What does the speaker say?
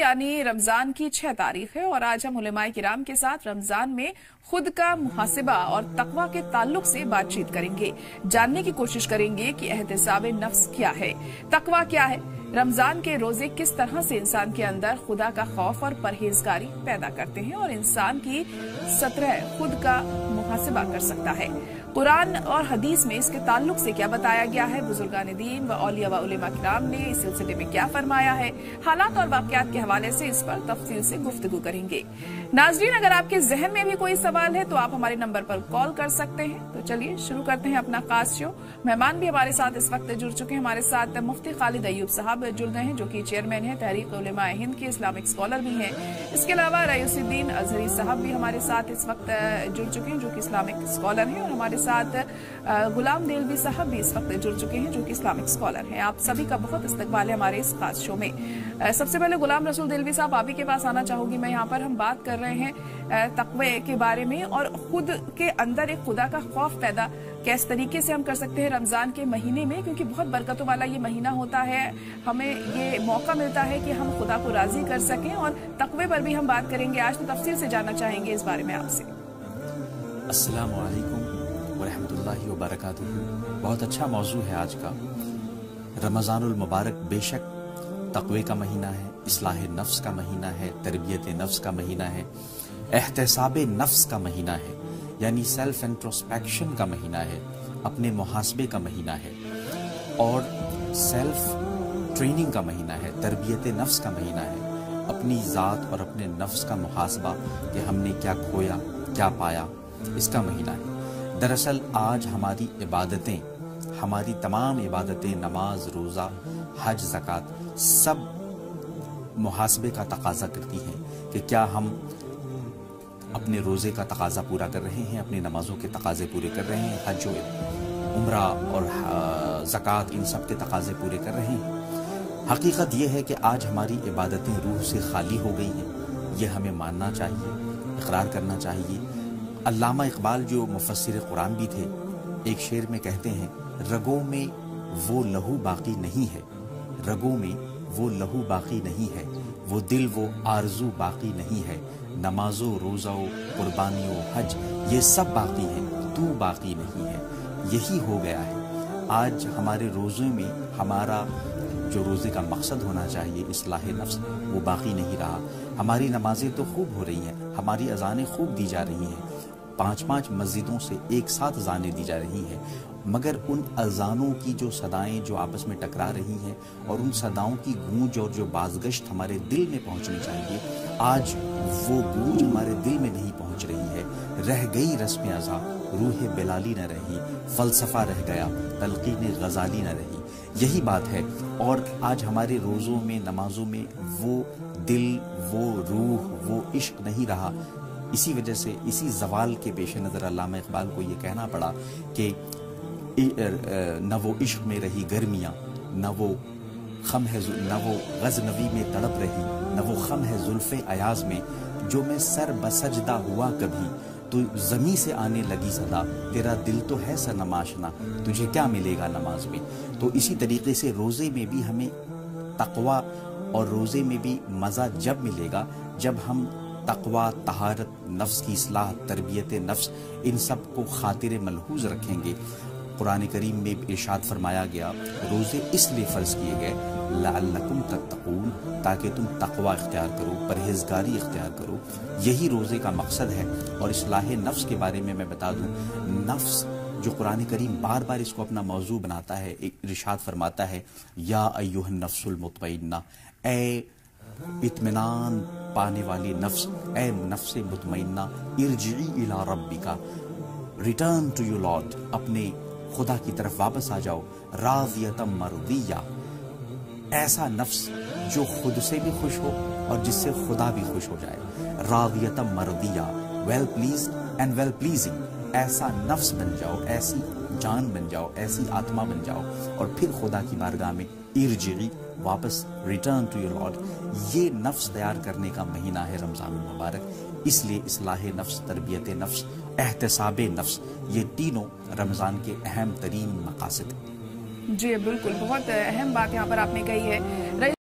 यानी रमजान की 6 तारीख है और आज हम उलेमाए किराम के साथ रमजान में खुद का मुहासिबा और तकवा के ताल्लुक से बातचीत करेंगे। जानने की कोशिश करेंगे कि एहतिसाब नफ्स क्या है, तकवा क्या है, रमजान के रोजे किस तरह से इंसान के अंदर खुदा का खौफ और परहेजगारी पैदा करते हैं और इंसान की सतह खुद का मुहासिबा कर सकता है। कुरान और हदीस में इसके ताल्लुक से क्या बताया गया है, बुजुर्गान दीन व औलिया व उलेमा किराम ने इस सिलसिले में क्या फरमाया है, हालात और वाकयात के हवाले से इस पर तफसील से गुफ्तगू करेंगे। नाज़रीन, अगर आपके जहन में भी कोई सवाल है तो आप हमारे नंबर पर कॉल कर सकते हैं। तो चलिए शुरू करते हैं अपना खास शो। मेहमान भी हमारे साथ इस वक्त जुड़ चुके हैं। हमारे साथ मुफ्ती खालिद अय्यूब साहब जुड़ गए हैं, जो कि चेयरमैन है तहरीक उलेमाए हिंद के, इस्लामिक स्कॉलर भी हैं। इसके अलावा रईसुद्दीन अजहरी साहब भी हमारे साथ इस वक्त जुड़ चुके हैं, जो कि इस्लामिक स्कॉलर हैं, और हमारे साथ गुलाम देलवी साहब भी इस वक्त जुड़ चुके हैं, जो कि इस्लामिक स्कॉलर हैं। आप सभी का बहुत इस्तकबाल है हमारे इस खास शो में। सबसे पहले गुलाम रसूल देलवी साहब, आप ही के पास आना चाहूंगी मैं। यहाँ पर हम बात कर रहे हैं तकवे के बारे में और खुद के अंदर एक खुदा का खौफ पैदा किस तरीके से हम कर सकते हैं रमजान के महीने में, क्योंकि बहुत बरकतों वाला ये महीना होता है। हमें ये मौका मिलता है कि हम खुदा को राजी कर सकें, और तकवे पर भी हम बात करेंगे आज। तो तफसील से जानना चाहेंगे इस बारे में आपसे। अस्सलामु अलैकुम व रहमतुल्लाहि व बरकातुहू। बहुत अच्छा मौजू है आज का। रमज़ानुल मुबारक बेशक तक़वे का महीना है, इस्लाह नफ्स का महीना है, तरबियत नफ्स का महीना है, एहतिसाब नफ्स का महीना है, यानी सेल्फ इंट्रोस्पेक्शन का महीना है, अपने मुहासबे का महीना है, और सेल्फ ट्रेनिंग का महीना है, तरबियत नफ्स का महीना है, अपनी ज़ात और अपने नफ्स का मुहासबा कि हमने क्या खोया क्या पाया, इसका महीना है। दरअसल आज हमारी इबादतें, हमारी तमाम इबादतें, नमाज, रोज़ा, हज, ज़कात, सब मुहासबे का तकाज़ा करती हैं कि क्या हम अपने रोज़े का तकाज़ा पूरा कर रहे हैं, अपनी नमाज़ों के तकाज़े पूरे कर रहे हैं, हज, उम्रा और ज़कात, इन सब के तकाज़े पूरे कर रहे हैं। हकीकत यह है कि आज हमारी इबादतें रूह से खाली हो गई हैं। ये हमें मानना चाहिए, इकरार करना चाहिए। अल्लामा इकबाल जो मुफस्सिर कुरान भी थे, एक शेर में कहते हैं, रगों में वो लहू बाकी नहीं है, रगों में वो लहू बाकी नहीं है, वो दिल वो आरजू बाकी नहीं है, नमाजों, रोज़ों, कुर्बानियों, हज, ये सब बाकी हैं, तू बाकी नहीं है। यही हो गया है आज हमारे रोज़े में। हमारा जो रोज़े का मकसद होना चाहिए, इस्लाह नफ्स, वो बाकी नहीं रहा। हमारी नमाजें तो खूब हो रही हैं, हमारी अज़ानें खूब दी जा रही हैं, 5-5 मस्जिदों से एक साथ अज़ानें दी जा रही हैं, मगर उन अज़ानों की जो सदाएं जो आपस में टकरा रही हैं और उन सदाओं की गूंज और जो बाज़गश्त हमारे दिल में पहुंचनी चाहिए, आज वो गूंज हमारे दिल में नहीं पहुंच रही है। रह गई रस्म अज़ा, रूह बिलाली न रही, फ़लसफ़ा रह गया, तलक़ीन ग़ज़ाली न रही। यही बात है। और आज हमारे रोज़ों में, नमाजों में वो दिल, वो रूह, वो इश्क नहीं रहा। इसी वजह से इसी ज़वाल के पेश नज़र अल्लामा इक़बाल को ये कहना पड़ा कि न वो इश्क में रही गर्मियाँ, न वो खम है, न वो गज़नवी में तड़प रही, न वो खम है जुल्फ़े अयाज़ में, जो मैं सर बसजदा हुआ कभी, तो ज़मी से आने लगी सदा, तेरा दिल तो है सनमाशना, तुझे क्या मिलेगा नमाज में। तो इसी तरीके से रोज़े में भी हमें तक़वा, और रोज़े में भी मज़ा जब मिलेगा जब हम तक़वा, तहारत, नफ्स की इस्लाह, तरबियत नफ्स, इन सब को खातिर मलहूज़ रखेंगे। कुरान करीम में इरशाद फरमाया गया, रोज़े इसलिए फ़र्ज़ किए गए लअल्लकुम तत्तक़ून, ताकि तुम तक़वा इख्तियार करो, परहेज़गारी इख्तियार करो। यही रोज़े का मकसद है। और इस्लाह नफ्स के बारे में मैं बता दूँ, नफ्स जो कुरान करीम बार बार इसको अपना मौजू बनाता है, इरशाद फरमाता है, या अय्युहन नफ्सुल मुतमइन्ना, ए इत्मीनान पाने वाली नफ्स, ए नफ्स मुतमइन्ना, इरजिई इला रब्बिका, रिटर्न टू योर लॉर्ड, अपने खुदा की तरफ वापस आ जाओ, राज़ियतम मर्दिया, ऐसा नफ्स जो खुद से भी खुश हो और जिससे खुदा भी खुश हो जाए। राज़ियतम मर्दिया, well pleased and well pleasing, ऐसा नफ्स बन जाओ, ऐसी जान बन जाओ, ऐसी आत्मा बन जाओ, और फिर खुदा की बारगाह में इरजिई, वापस, रिटर्न टू योर लॉर्ड। ये नफ्स तैयार करने का महीना है रमज़ानुल मुबारक। इसलिए इस्लाह नफ्स, तरबियत नफ्स, एहतिसाब नफ्स, ये तीनों रमज़ान के अहम तरीन मकासद हैं। जी बिल्कुल, बहुत अहम बात यहाँ पर आपने कही है।